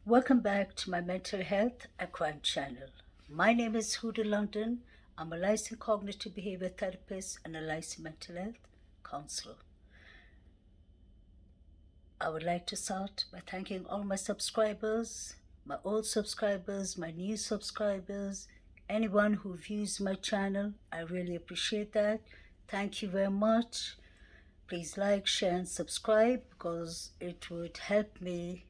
Welcome back to my mental health and crime channel. My name is Huda London. I'm a licensed cognitive behavior therapist and a licensed mental health counselor. I would like to start by thanking all my subscribers, my old subscribers, my new subscribers, anyone who views my channel. I really appreciate that. Thank you very much. Please like, share, and subscribe because it would help me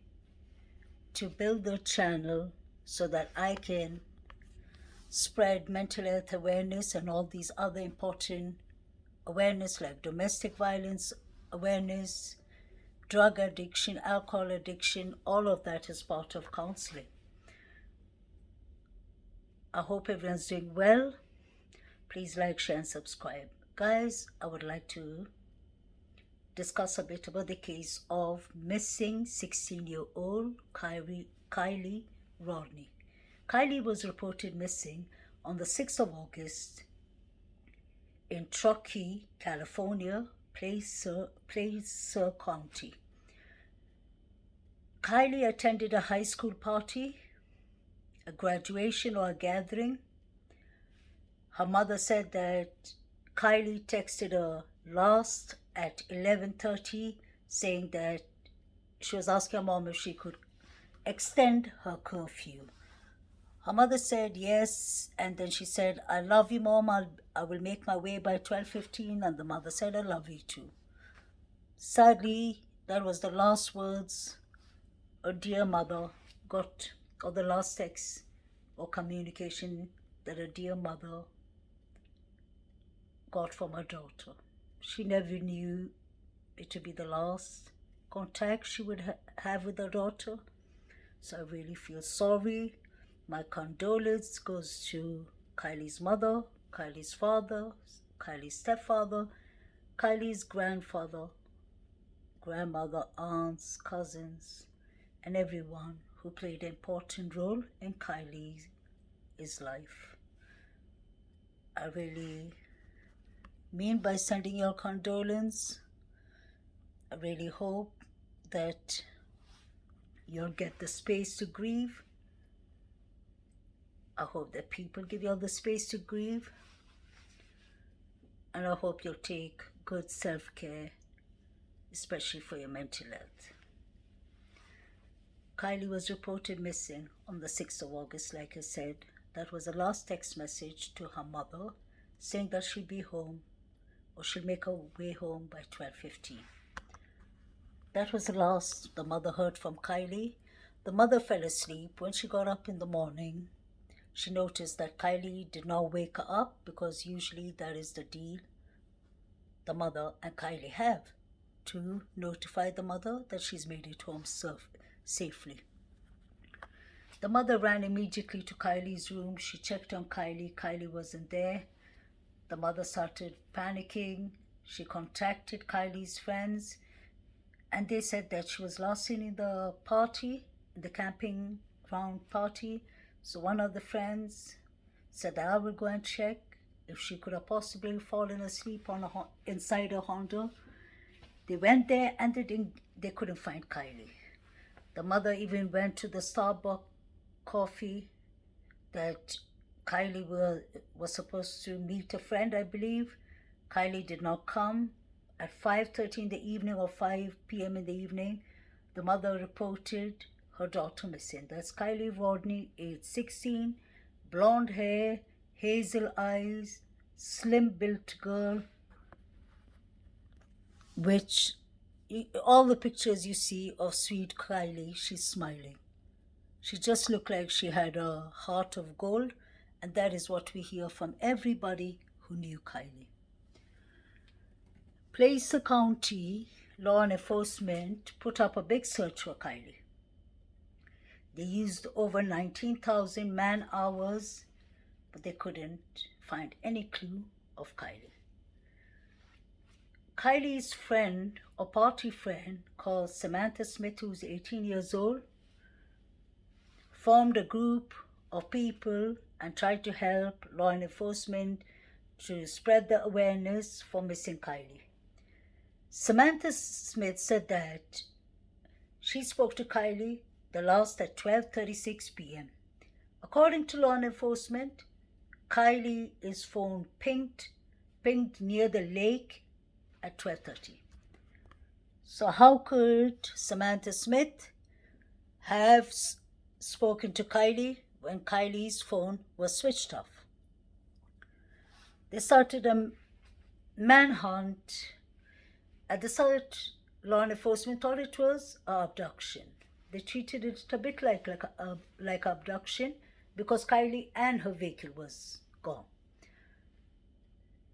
to build the channel so that I can spread mental health awareness and all these other important awareness like domestic violence awareness, drug addiction, alcohol addiction. All of that is part of counseling. I hope everyone's doing well. Please like, share, and subscribe. Guys, I would like to discuss a bit about the case of missing 16-year-old Kylie Rodney. Kylie was reported missing on the 6th of August in Truckee, California, Placer County. Kylie attended a high school party, a graduation or a gathering. Her mother said that Kylie texted her last at 11:30 saying that she was asking her mom if she could extend her curfew. Her mother said yes, and then she said, "I love you, Mom. I will make my way by 12:15." And the mother said, "I love you too." Sadly, that was the last words a dear mother got, or the last text or communication that a dear mother got from her daughter. She never knew it would be the last contact she would have with her daughter. So I really feel sorry. My condolence goes to Kylie's mother, Kylie's father, Kylie's stepfather, Kylie's grandfather, grandmother, aunts, cousins, and everyone who played an important role in Kylie's life. I really mean by sending your condolence. I really hope that you'll get the space to grieve. I hope that people give you all the space to grieve. And I hope you'll take good self-care, especially for your mental health. Kylie was reported missing on the 6th of August, like I said. That was the last text message to her mother saying that she'll be home or she'll make her way home by 12:15. That was the last the mother heard from Kylie. The mother fell asleep. When she got up in the morning, she noticed that Kylie did not wake her up because usually that is the deal the mother and Kylie have, to notify the mother that she's made it home safely. The mother ran immediately to Kylie's room. She checked on Kylie. Kylie wasn't there. The mother started panicking. She contacted Kylie's friends, and they said that she was last seen in the party, in the camping ground party. So one of the friends said that I will go and check if she could have possibly fallen asleep on inside a Honda. They went there and they couldn't find Kylie. The mother even went to the Starbucks coffee that Kylie was supposed to meet a friend, I believe. Kylie did not come. At 5:30 in the evening or 5 p.m. in the evening, the mother reported her daughter missing. That's Kylie Rodney, age 16, blonde hair, hazel eyes, slim-built girl, which all the pictures you see of sweet Kylie, she's smiling. She just looked like she had a heart of gold, and that is what we hear from everybody who knew Kylie. Placer County law enforcement put up a big search for Kylie. They used over 19,000 man-hours, but they couldn't find any clue of Kylie. Kylie's friend or party friend called Samantha Smith, who's 18 years old, formed a group of people and tried to help law enforcement to spread the awareness for missing Kylie. Samantha Smith said that she spoke to Kylie the last at 12:36 p.m. According to law enforcement, Kylie is found pinged near the lake at 12:30. So how could Samantha Smith have spoken to Kylie when Kylie's phone was switched off? They started a manhunt. At the start, law enforcement thought it was an abduction. They treated it a bit like abduction because Kylie and her vehicle was gone.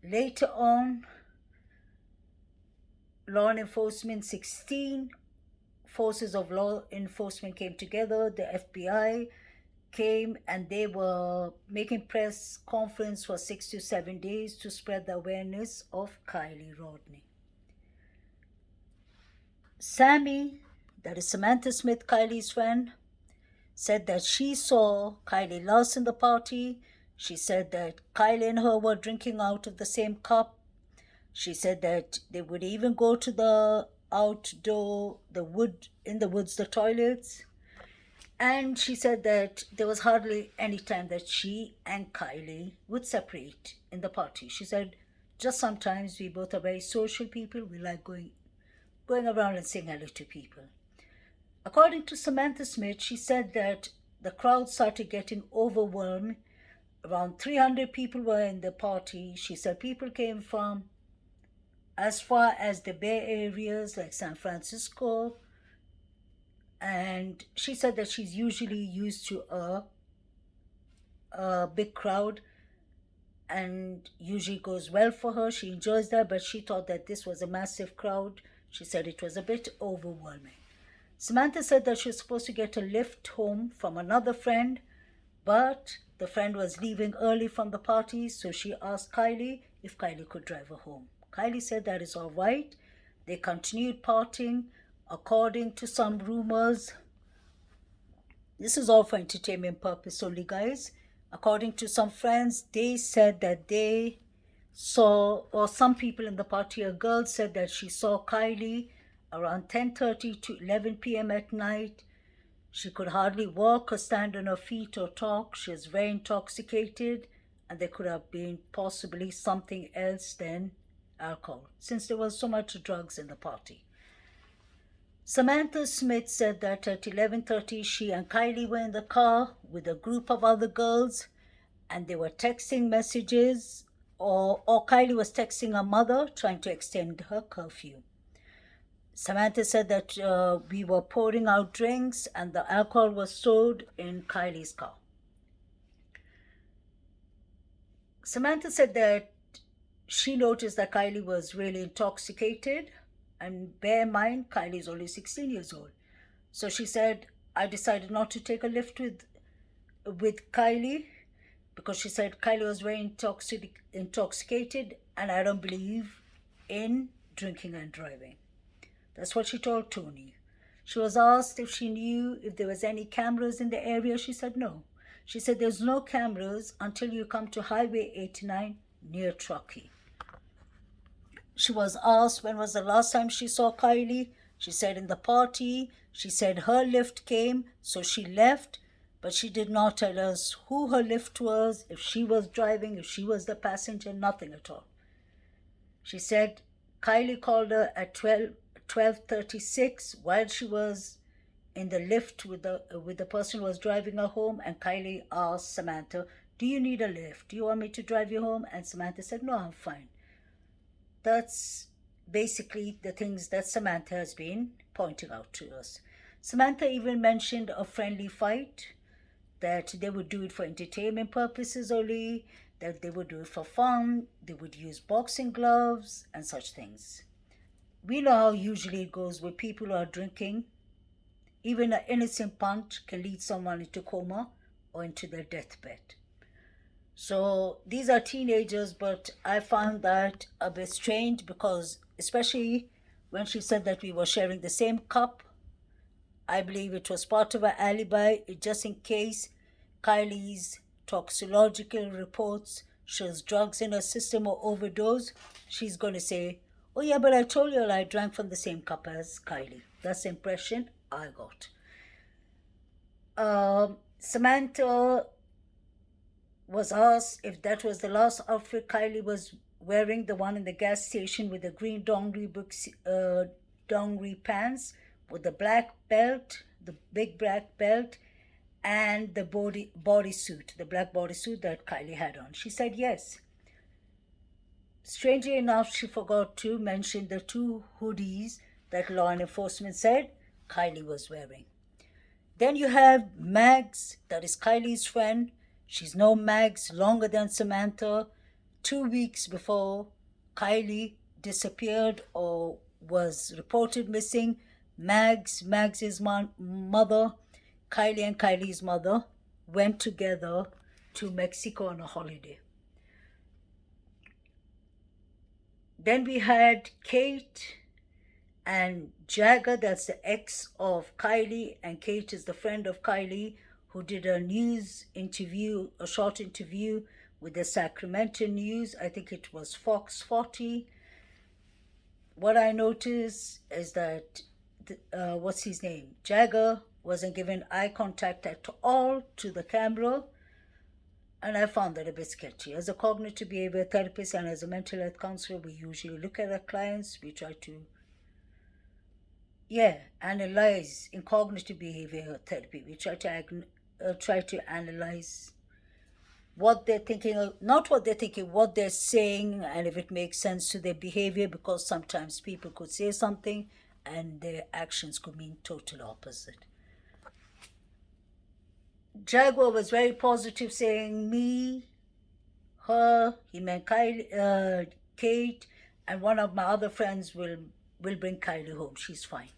Later on, law enforcement 16 forces of law enforcement came together. The FBI came and they were making press conference for 6 to 7 days to spread the awareness of Kylie Rodney. Sammy, that is Samantha Smith, Kylie's friend, said that she saw Kylie last in the party. She said that Kylie and her were drinking out of the same cup. She said that they would even go to the outdoor, the woods, the toilets. And she said that there was hardly any time that she and Kylie would separate in the party. She said, just sometimes we both are very social people. We like going around and saying hello to people. According to Samantha Smith, she said that the crowd started getting overwhelmed. Around 300 people were in the party. She said people came from as far as the Bay Areas like San Francisco. And she said that she's usually used to a big crowd and usually goes well for her. She enjoys that, but she thought that this was a massive crowd. She said it was a bit overwhelming. Samantha said that she was supposed to get a lift home from another friend, but the friend was leaving early from the party, so she asked Kylie if Kylie could drive her home. Kylie said that is all right. They continued partying. According to some rumors, this is all for entertainment purpose only, guys. According to some friends, they said that they saw, or some people in the party, a girl said that she saw Kylie around 10:30 to 11 p.m. at night. She could hardly walk or stand on her feet or talk. She was very intoxicated, and there could have been possibly something else than alcohol, since there was so much drugs in the party. Samantha Smith said that at 11:30 she and Kylie were in the car with a group of other girls and they were texting messages, or Kylie was texting her mother trying to extend her curfew. Samantha said that we were pouring out drinks and the alcohol was stored in Kylie's car. Samantha said that she noticed that Kylie was really intoxicated. And bear in mind, Kylie is only 16 years old. So she said, I decided not to take a lift with Kylie because she said Kylie was very intoxicated and I don't believe in drinking and driving. That's what she told Tony. She was asked if she knew if there was any cameras in the area. She said no. She said there's no cameras until you come to Highway 89 near Truckee. She was asked when was the last time she saw Kylie. She said in the party. She said her lift came, so she left, but she did not tell us who her lift was, if she was driving, if she was the passenger, nothing at all. She said Kylie called her at 12:36 while she was in the lift with the person who was driving her home, and Kylie asked Samantha, do you need a lift? Do you want me to drive you home? And Samantha said, no, I'm fine. That's basically the things that Samantha has been pointing out to us. Samantha even mentioned a friendly fight, that they would do it for entertainment purposes only, that they would do it for fun, they would use boxing gloves and such things. We know how usually it goes with people who are drinking. Even an innocent punch can lead someone into coma or into their deathbed. So these are teenagers, but I found that a bit strange because especially when she said that we were sharing the same cup, I believe it was part of her alibi, just in case Kylie's toxicological reports shows drugs in her system or overdose. She's going to say, oh yeah, but I told you I drank from the same cup as Kylie. That's the impression I got. Samantha was asked if that was the last outfit Kylie was wearing, the one in the gas station with the green dungaree pants, with the black belt, the big black belt, and the bodysuit, the black bodysuit that Kylie had on. She said yes. Strangely enough, she forgot to mention the two hoodies that law enforcement said Kylie was wearing. Then you have Mags, that is Kylie's friend. She's known Mags longer than Samantha. 2 weeks before Kylie disappeared or was reported missing, Mags's mother, Kylie and Kylie's mother, went together to Mexico on a holiday. Then we had Kate and Jagger, that's the ex of Kylie, and Kate is the friend of Kylie, who did a news interview, a short interview with the Sacramento News. I think it was Fox 40. What I noticed is that, what's his name? Jagger wasn't given eye contact at all to the camera, and I found that a bit sketchy. As a cognitive behavior therapist and as a mental health counselor, we usually look at our clients, we try to analyze in cognitive behavior therapy. We try to analyze what they're thinking, not what they're thinking, what they're saying, and if it makes sense to their behavior, because sometimes people could say something and their actions could mean total opposite. Jaguar was very positive, saying me, her, he meant Kylie, Kate, and one of my other friends will bring Kylie home. She's fine.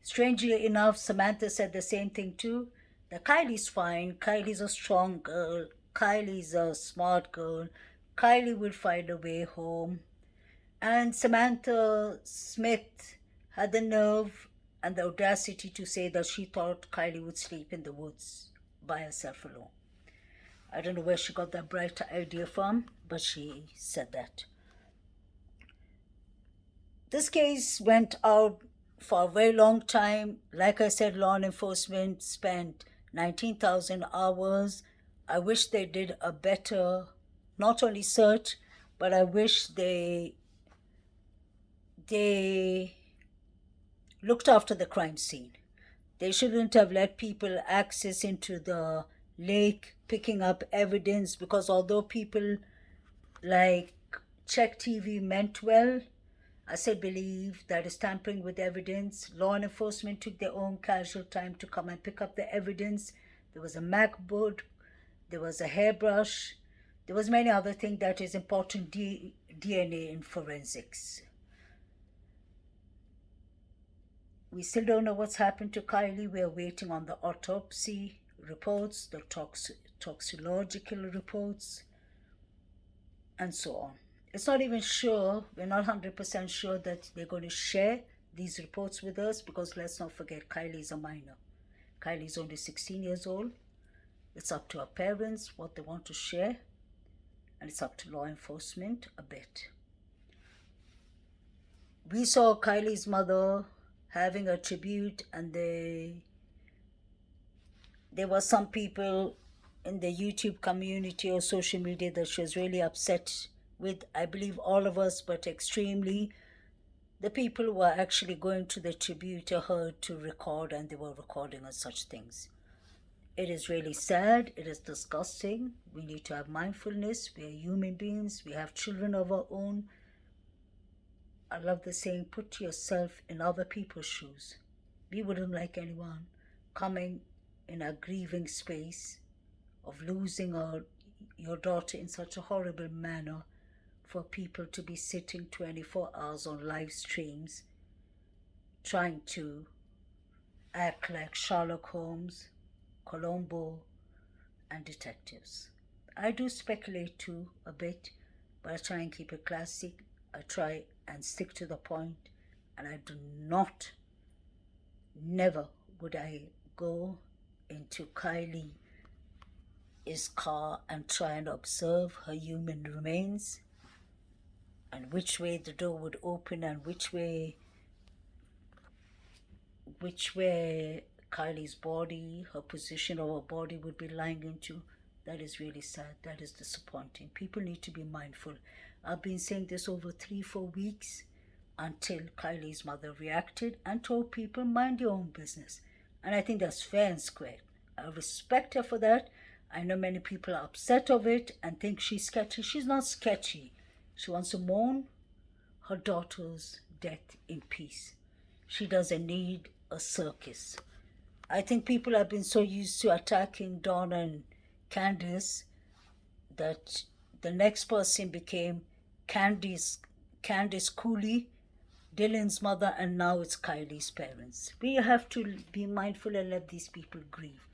Strangely enough, Samantha said the same thing too, that Kylie's fine, Kylie's a strong girl, Kylie's a smart girl, Kylie will find a way home. And Samantha Smith had the nerve and the audacity to say that she thought Kylie would sleep in the woods by herself alone. I don't know where she got that bright idea from, but she said that. This case went out for a very long time. Like I said, law enforcement spent 19,000 hours. I wish they did a better, not only search, but I wish they looked after the crime scene. They shouldn't have let people access into the lake picking up evidence, because although people like Check TV meant well, I still believe that is tampering with evidence. Law enforcement took their own casual time to come and pick up the evidence. There was a MacBook, there was a hairbrush, there was many other things that is important, DNA in forensics. We still don't know what's happened to Kylie. We are waiting on the autopsy reports, the toxicological reports, and so on. It's not even sure, we're not 100% sure that they're going to share these reports with us, because let's not forget, Kylie is a minor. Kylie is only 16 years old. It's up to her parents what they want to share, and it's up to law enforcement a bit. We saw Kylie's mother having a tribute, and there were some people in the YouTube community or social media that she was really upset with. I believe all of us, but extremely the people who were actually going to the tribute to her to record, and they were recording on such things. It is really sad. It is disgusting. We need to have mindfulness. We are human beings. We have children of our own. I love the saying, put yourself in other people's shoes. We wouldn't like anyone coming in a grieving space of losing your daughter in such a horrible manner, for people to be sitting 24 hours on live streams trying to act like Sherlock Holmes, Columbo, and detectives. I do speculate too a bit, but I try and keep it classic. I try and stick to the point, and I do not, never would I go into Kylie's car and try and observe her human remains, and which way the door would open and which way Kylie's body, her position of her body would be lying into. That is really sad. That is disappointing. People need to be mindful. I've been saying this over 3-4 weeks until Kylie's mother reacted and told people, mind your own business. And I think that's fair and square. I respect her for that. I know many people are upset of it and think she's sketchy. She's not sketchy. She wants to mourn her daughter's death in peace. She doesn't need a circus. I think people have been so used to attacking Dawn and Candice that the next person became Candice Cooley, Dylan's mother, and now it's Kylie's parents. We have to be mindful and let these people grieve.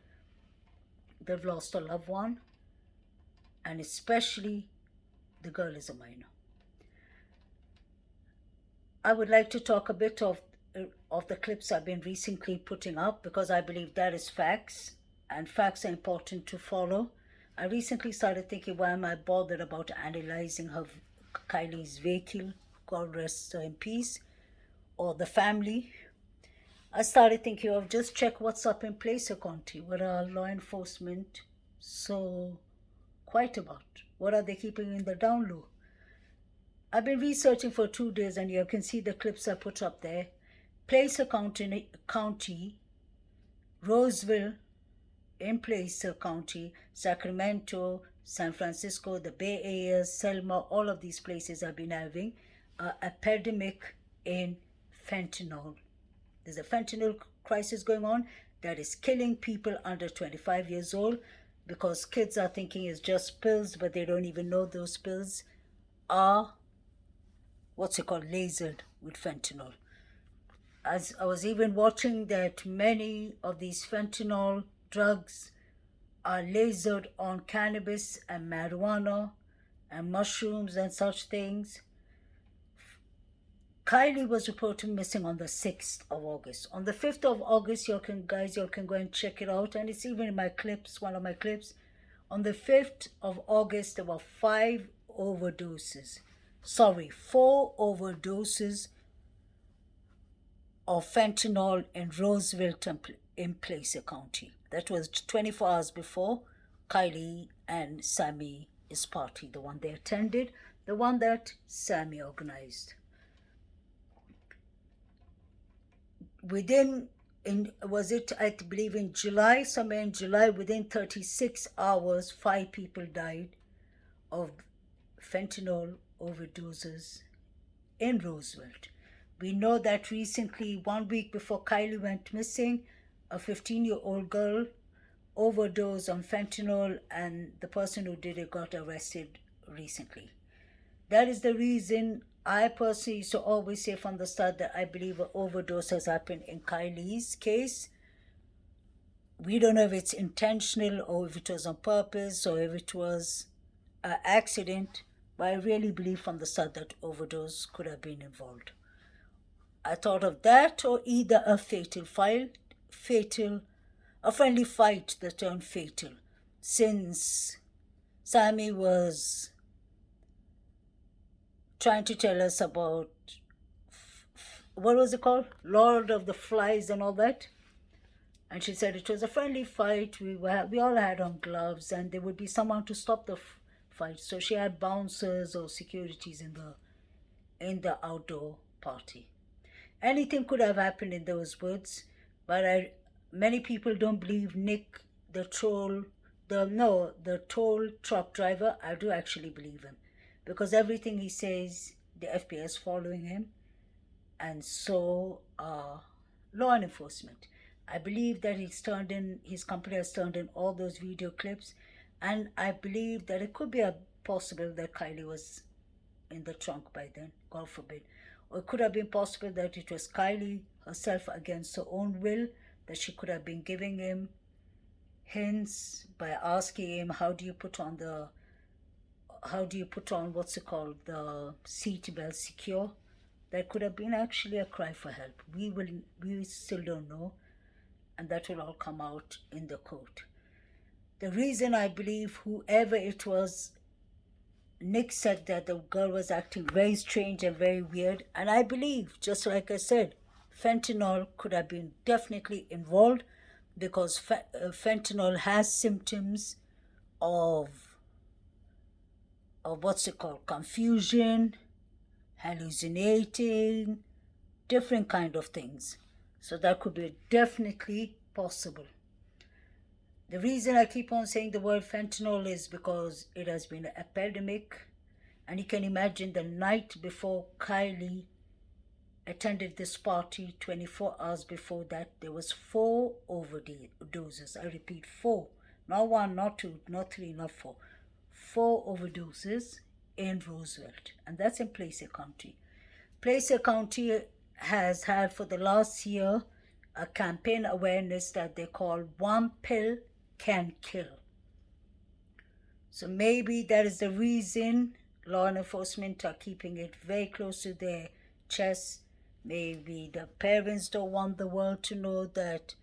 They've lost a loved one, and especially the girl is a minor. I would like to talk a bit of the clips I've been recently putting up because I believe that is facts, and facts are important to follow. I recently started thinking, why am I bothered about analyzing Kylie's vehicle, God rest her in peace, or the family? I started thinking of just check what's up in Placer County. What are law enforcement so quiet about? What are they keeping in the down low? I've been researching for 2 days and you can see the clips I put up there. Placer County, Roseville in Placer County, Sacramento, San Francisco, the Bay Area, Selma, all of these places have been having an epidemic in fentanyl. There's a fentanyl crisis going on that is killing people under 25 years old because kids are thinking it's just pills, but they don't even know those pills are lasered with fentanyl. As I was even watching that many of these fentanyl drugs are lasered on cannabis and marijuana and mushrooms and such things. Kylie was reported missing on the 6th of August. On the 5th of August, you can go and check it out, and it's even in my clips, one of my clips. On the 5th of August, there were 4 overdoses of fentanyl in Roseville in Placer County. That was 24 hours before Kylie and Sammy's party, the one they attended, the one that Sammy organized. I believe in July, somewhere in July, within 36 hours, 5 people died of fentanyl overdoses in Roosevelt. We know that recently, 1 week before Kylie went missing, a 15-year-old girl overdosed on fentanyl and the person who did it got arrested recently. That is the reason I personally used to always say from the start that I believe an overdose has happened in Kylie's case. We don't know if it's intentional or if it was on purpose or if it was an accident, but I really believe from the start that overdose could have been involved. I thought of that or either a friendly fight that turned fatal, since Sammy was trying to tell us about, what was it called? Lord of the Flies and all that. And she said it was a friendly fight. We all had on gloves and there would be someone to stop the fight. So she had bouncers or securities in the outdoor party. Anything could have happened in those woods, but many people don't believe Nick, the toll truck driver. I do actually believe him, because everything he says, the FBI is following him, and so law enforcement. I believe that his company has turned in all those video clips, and I believe that it could be possible that Kylie was in the trunk by then, God forbid. Or it could have been possible that it was Kylie herself against her own will, that she could have been giving him hints by asking him, how do you put on the seat belt secure? That could have been actually a cry for help. We still don't know, and that will all come out in the court. The reason I believe whoever it was, Nick said that the girl was acting very strange and very weird, and I believe, just like I said, fentanyl could have been definitely involved. because fentanyl has symptoms of what's it called, confusion, hallucinating, different kind of things. So that could be definitely possible. The reason I keep on saying the word fentanyl is because it has been an epidemic, and you can imagine the night before Kylie attended this party, 24 hours before that, there was 4 overdoses. I repeat, 4. Not 1, not 2, not 3, not 4. 4 overdoses in Roseville, and that's in Placer County. Placer County has had for the last year a campaign awareness that they call One Pill Can Kill. So maybe that is the reason law enforcement are keeping it very close to their chest. Maybe the parents don't want the world to know that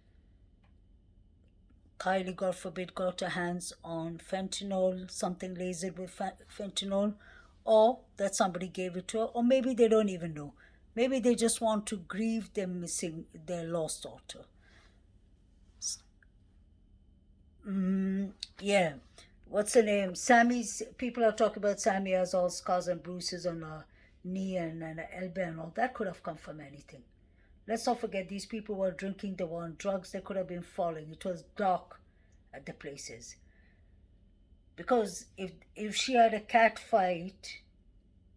Kylie, God forbid, got her hands on fentanyl, something laced with fentanyl, or that somebody gave it to her, or maybe they don't even know. Maybe they just want to grieve their lost daughter. Yeah. What's her name? People are talking about Sammy has all scars and bruises on her knee and her elbow and all. That could have come from anything. Let's not forget these people were drinking, they were on drugs, they could have been falling. It was dark at the places. Because if she had a cat fight,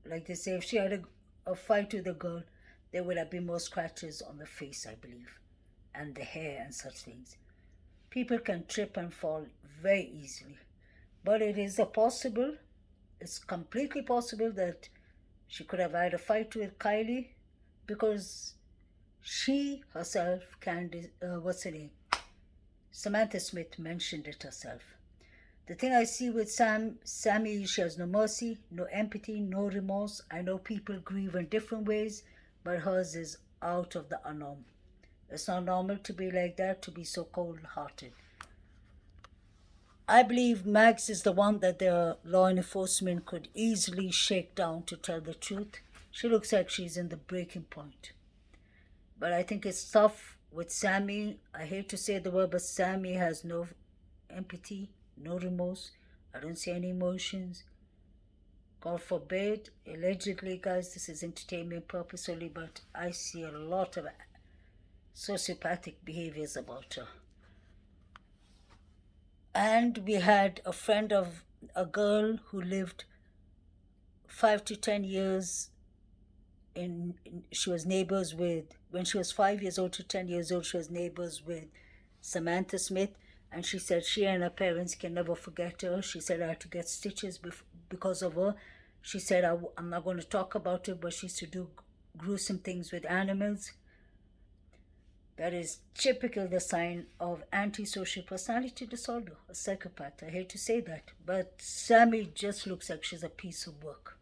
like they say, if she had a fight with a girl, there would have been more scratches on the face, I believe, and the hair and such things. People can trip and fall very easily. But it's completely possible that she could have had a fight with Kylie because she herself, what's her name? Samantha Smith mentioned it herself. The thing I see with Sammy, she has no mercy, no empathy, no remorse. I know people grieve in different ways, but hers is out of the norm. It's not normal to be like that, to be so cold-hearted. I believe Max is the one that the law enforcement could easily shake down, to tell the truth. She looks like she's in the breaking point. But I think it's tough with Sammy. I hate to say the word, but Sammy has no empathy, no remorse. I don't see any emotions. God forbid, allegedly, guys, this is entertainment purpose only, but I see a lot of sociopathic behaviors about her. And we had a friend of a girl who lived 5 to 10 years she was neighbors with, when she was 5 years old to 10 years old, she was neighbors with Samantha Smith, and she said she and her parents can never forget her. She said I had to get stitches because of her. She said, I'm not going to talk about it, but she used to do gruesome things with animals. That is typical the sign of antisocial personality disorder, a psychopath. I hate to say that, but Sammy just looks like she's a piece of work.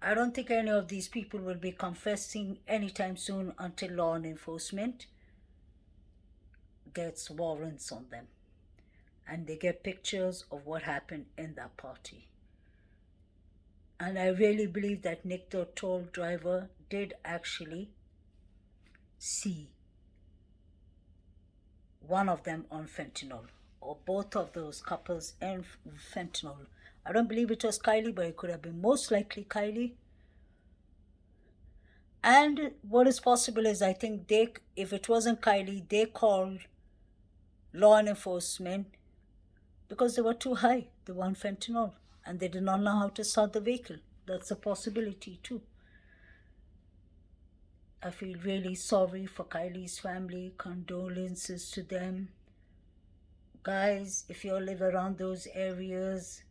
I don't think any of these people will be confessing anytime soon until law enforcement gets warrants on them and they get pictures of what happened in that party. And I really believe that Nick, the toll driver, did actually see one of them on fentanyl, or both of those couples in fentanyl. I don't believe it was Kylie, but it could have been most likely Kylie. And what is possible is, I think if it wasn't Kylie, they called law enforcement because they were too high. They were on fentanyl and they did not know how to start the vehicle. That's a possibility too. I feel really sorry for Kylie's family. Condolences to them. Guys, if you all live around those areas,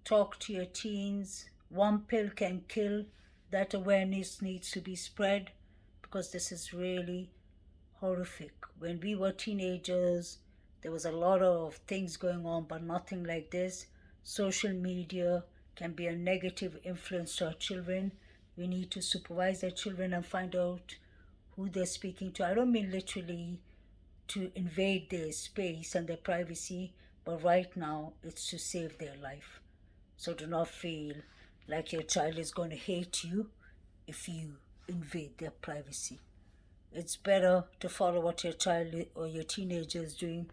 talk to your teens. One pill can kill. That awareness needs to be spread because this is really horrific. When we were teenagers, there was a lot of things going on, but nothing like this. Social media can be a negative influence to our children. We need to supervise our children and find out who they're speaking to. I don't mean literally to invade their space and their privacy, but right now it's to save their life. So do not feel like your child is going to hate you if you invade their privacy. It's better to follow what your child or your teenager is doing.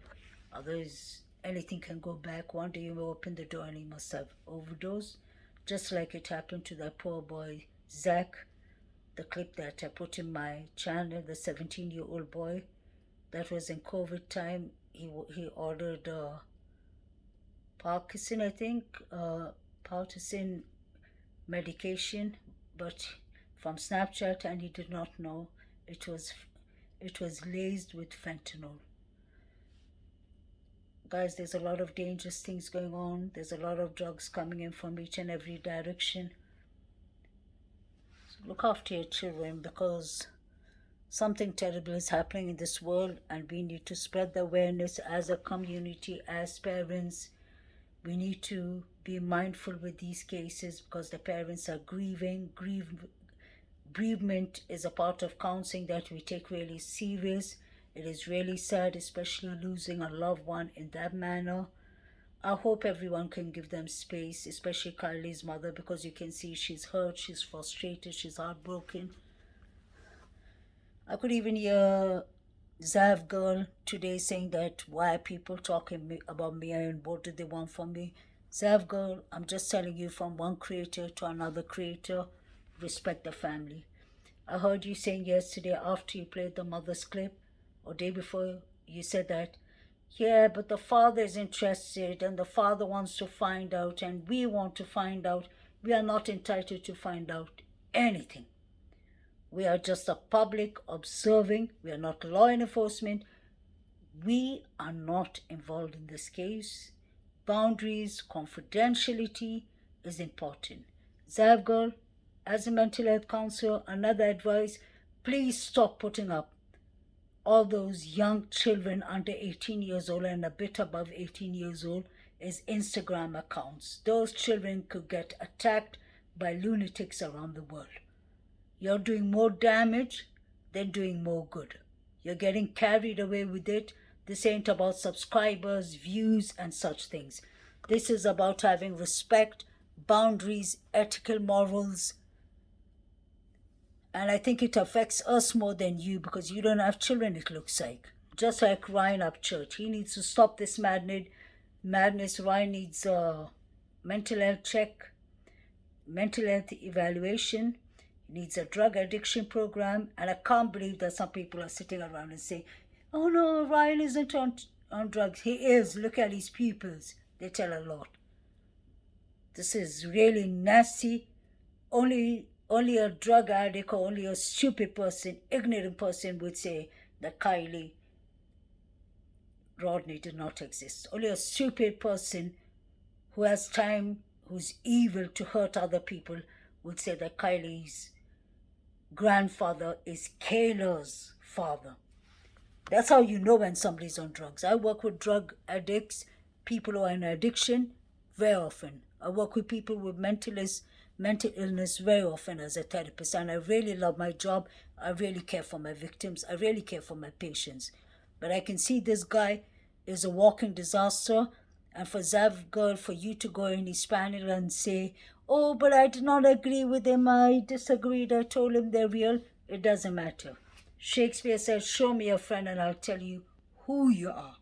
Otherwise, anything can go back. One day you may open the door and he must have overdosed. Just like it happened to that poor boy, Zach. The clip that I put in my channel, the 17-year-old boy, that was in COVID time. He ordered Parkinson, I think, Parkinson medication, but from Snapchat, and he did not know it was laced with fentanyl. Guys, there's a lot of dangerous things going on. There's a lot of drugs coming in from each and every direction. So look after your children, because something terrible is happening in this world, and we need to spread the awareness as a community, as parents. We need to be mindful with these cases because the parents are grieving. Bereavement is a part of counseling that we take really serious. It is really sad, especially losing a loved one in that manner. I hope everyone can give them space, especially Kylie's mother, because you can see she's hurt, she's frustrated, she's heartbroken. I could even hear Zav girl today saying that why are people talking about me and what do they want from me? Zav girl, I'm just telling you, from one creator to another creator, respect the family. I heard you saying yesterday after you played the mother's clip, or day before, you said that, yeah, but the father is interested and the father wants to find out and we want to find out. We are not entitled to find out anything. We are just a public observing. We are not law enforcement. We are not involved in this case. Boundaries, confidentiality is important. Zav girl, as a mental health counselor, another advice, please stop putting up all those young children under 18 years old and a bit above 18 years old as Instagram accounts. Those children could get attacked by lunatics around the world. You're doing more damage than doing more good. You're getting carried away with it. This ain't about subscribers, views, and such things. This is about having respect, boundaries, ethical morals. And I think it affects us more than you because you don't have children, it looks like. Just like Ryan Upchurch. He needs to stop this madness. Ryan needs a mental health check, mental health evaluation. He needs a drug addiction program. And I can't believe that some people are sitting around and saying, oh no, Ryan isn't on drugs. He is. Look at his pupils. They tell a lot. This is really nasty. Only a drug addict or only a stupid person, ignorant person would say that Kylie Rodney did not exist. Only a stupid person who has time, who's evil to hurt other people, would say that Kylie's grandfather is Kayla's father. That's how you know when somebody's on drugs. I work with drug addicts, people who are in addiction, very often. I work with people with mental illness very often as a therapist, and I really love my job. I really care for my victims. I really care for my patients. But I can see this guy is a walking disaster, and for Zav girl, for you to go in his panel and say, oh, but I did not agree with him, I disagreed, I told him they're real, it doesn't matter. Shakespeare said, show me a friend and I'll tell you who you are.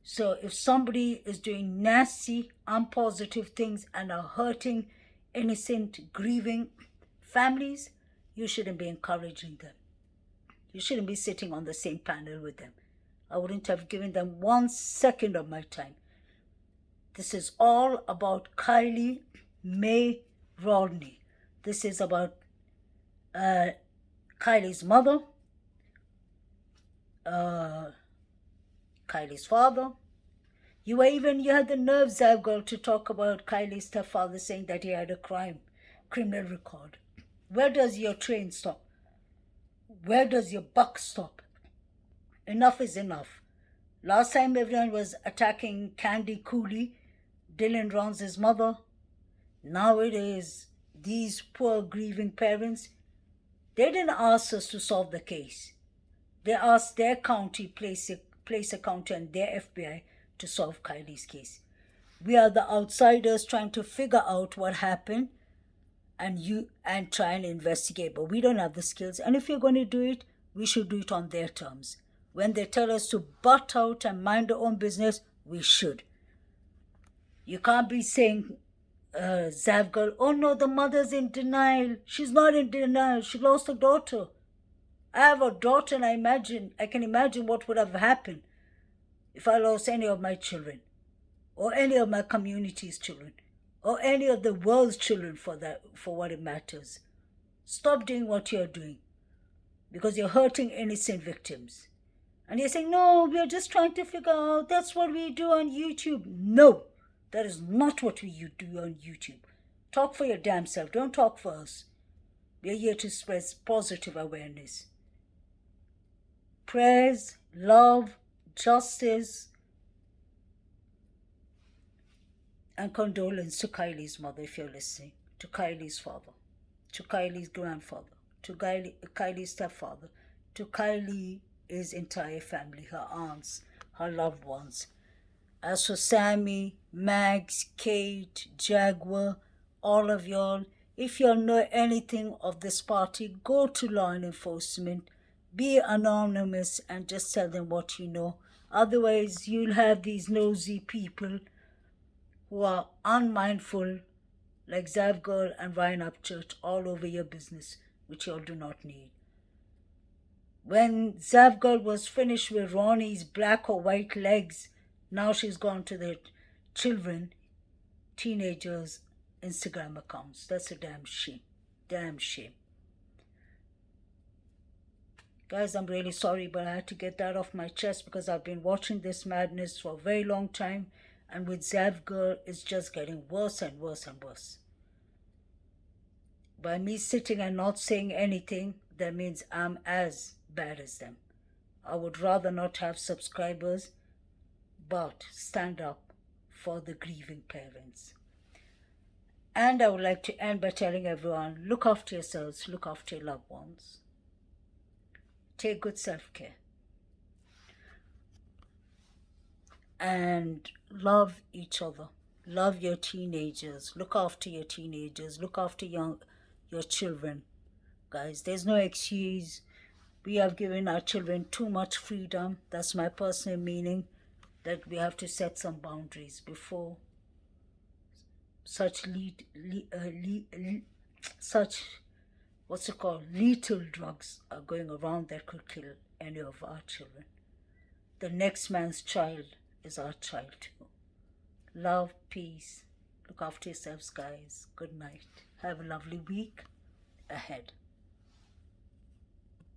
So if somebody is doing nasty, unpositive things and are hurting innocent, grieving families, you shouldn't be encouraging them. You shouldn't be sitting on the same panel with them. I wouldn't have given them 1 second of my time. This is all about Kylie Mae Rodney. This is about Kylie's mother, Kylie's father. You had the nerve, Zav girl, to talk about Kylie's stepfather saying that he had a criminal record. Where does your train stop? Where does your buck stop? Enough is enough. Last time everyone was attacking Candy Cooley, Dylan Ron's mother. Now it is these poor grieving parents. They didn't ask us to solve the case. They asked their county, place county and their FBI to solve Kylie's case. We are the outsiders trying to figure out what happened and try and investigate, but we don't have the skills. And if you're going to do it, we should do it on their terms. When they tell us to butt out and mind our own business, we should. You can't be saying, Zav girl, oh no, the mother's in denial. She's not in denial. She lost her daughter. I have a daughter, and I can imagine what would have happened if I lost any of my children, or any of my community's children, or any of the world's children for what it matters. Stop doing what you're doing, because you're hurting innocent victims. And you're saying, no, we're just trying to figure out, that's what we do on YouTube. No, that is not what we do on YouTube. Talk for your damn self. Don't talk for us. We're here to spread positive awareness. Prayers, love, justice, and condolence to Kylie's mother, if you're listening, to Kylie's father, to Kylie's grandfather, to Kylie's stepfather, to Kylie's entire family, her aunts, her loved ones. As for Sammy, Max, Kate, Jaguar, all of y'all, if y'all know anything of this party, go to law enforcement. Be anonymous and just tell them what you know. Otherwise, you'll have these nosy people who are unmindful, like Zav Girl and Ryan Upchurch, all over your business, which y'all do not need. When Zav Girl was finished with Ronnie's black or white legs, now she's gone to the teenagers' Instagram accounts. That's a damn shame. Damn shame. Guys, I'm really sorry, but I had to get that off my chest because I've been watching this madness for a very long time. And with Zav Girl, it's just getting worse and worse and worse. By me sitting and not saying anything, that means I'm as bad as them. I would rather not have subscribers, but stand up for the grieving parents. And I would like to end by telling everyone, look after yourselves, look after your loved ones. Take good self-care. And love each other. Love your teenagers. Look after your teenagers. Look after your children. Guys, there's no excuse. We have given our children too much freedom. That's my personal meaning, that we have to set some boundaries before such lethal drugs are going around that could kill any of our children. The next man's child is our child too. Love, peace. Look after yourselves, guys. Good night. Have a lovely week ahead.